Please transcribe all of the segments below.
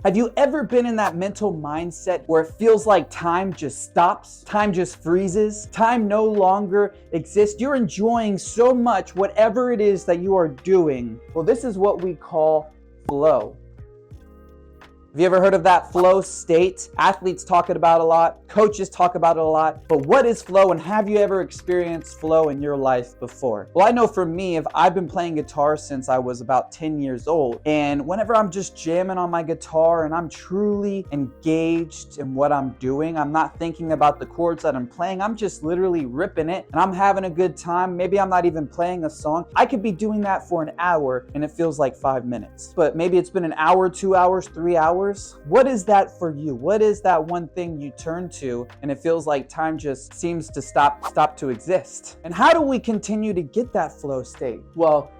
Have you ever been in that mental mindset where it feels like time just stops, time just freezes, time no longer exists? You're enjoying so much whatever it is that you are doing. Well, this is what we call flow. Have you ever heard of that flow state? Athletes talk about it a lot, coaches talk about it a lot, but what is flow and have you ever experienced flow in your life before? Well, I know for me, if I've been playing guitar since I was about 10 years old, and whenever I'm just jamming on my guitar and I'm truly engaged in what I'm doing, I'm not thinking about the chords that I'm playing, I'm just literally ripping it and I'm having a good time. Maybe I'm not even playing a song. I could be doing that for an hour and it feels like 5 minutes, but maybe it's been an hour, 2 hours, 3 hours. What is that for you? What is that one thing you turn to and it feels like time just seems to stop to exist? And how do we continue to get that flow state? Well,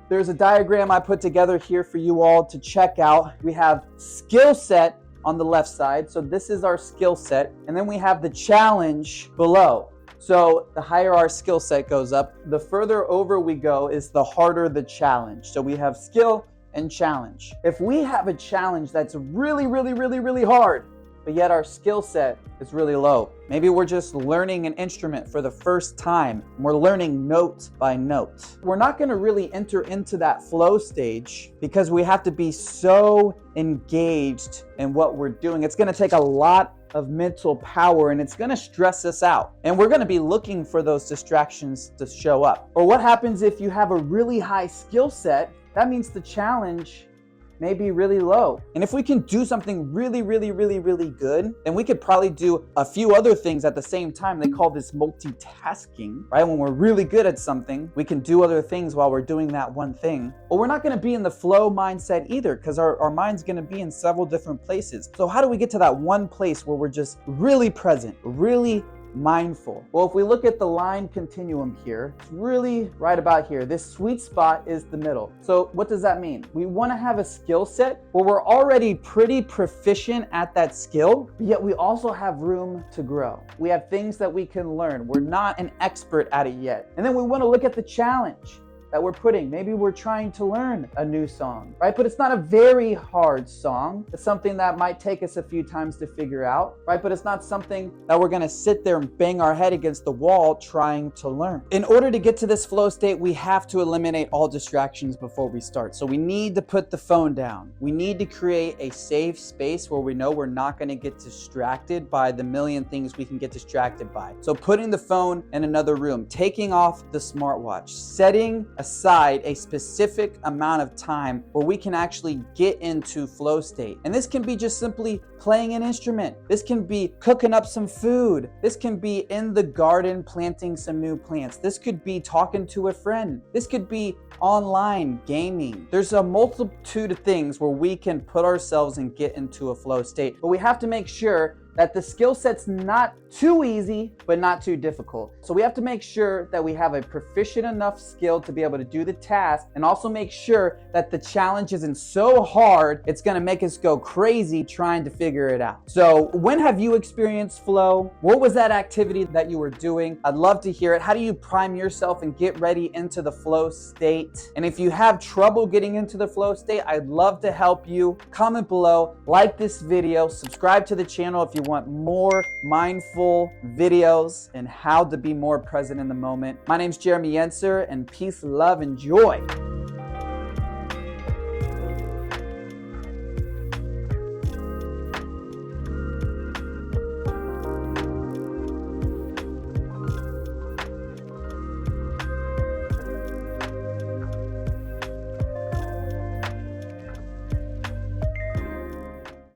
there's a diagram I put together here for you all to check out. We have skill set on the left side. So this is our skill set. And then we have the challenge below. So the higher our skill set goes up, the further over we go is the harder the challenge. So we have skill and challenge. If we have a challenge that's really hard, but yet our skill set is really low. Maybe we're just learning an instrument for the first time. And we're learning note by note. We're not gonna really enter into that flow stage because we have to be so engaged in what we're doing. It's gonna take a lot of mental power and it's gonna stress us out. And we're gonna be looking for those distractions to show up. Or what happens if you have a really high skill set? That means the challenge may be really low. And if we can do something really good, then we could probably do a few other things at the same time. They call this multitasking, right? When we're really good at something, we can do other things while we're doing that one thing. But we're not gonna be in the flow mindset either because our mind's gonna be in several different places. So how do we get to that one place where we're just really present, really mindful? Well, if we look at the line continuum here, it's really right about here. This sweet spot is the middle. So what does that mean? We want to have a skill set where we're already pretty proficient at that skill, but yet we also have room to grow. We have things that we can learn. We're not an expert at it yet. And then we want to look at the challenge that we're putting. Maybe we're trying to learn a new song, right? But it's not a very hard song. It's something that might take us a few times to figure out, right? But it's not something that we're gonna sit there and bang our head against the wall trying to learn. In order to get to this flow state, we have to eliminate all distractions before we start. So we need to put the phone down. We need to create a safe space where we know we're not gonna get distracted by the million things we can get distracted by. So putting the phone in another room, taking off the smartwatch, setting aside a specific amount of time where we can actually get into flow state. And this can be just simply playing an instrument. This can be cooking up some food. This can be in the garden planting some new plants. This could be talking to a friend. This could be online gaming. There's a multitude of things where we can put ourselves and get into a flow state, but we have to make sure that the skill set's not too easy, but not too difficult. So we have to make sure that we have a proficient enough skill to be able to do the task, and also make sure that the challenge isn't so hard, it's gonna make us go crazy trying to figure it out. So when have you experienced flow? What was that activity that you were doing? I'd love to hear it. How do you prime yourself and get ready into the flow state? And if you have trouble getting into the flow state, I'd love to help you. Comment below, like this video, subscribe to the channel if you want more mindful videos and how to be more present in the moment. My name's Jeremy Yenser, and peace, love, and joy.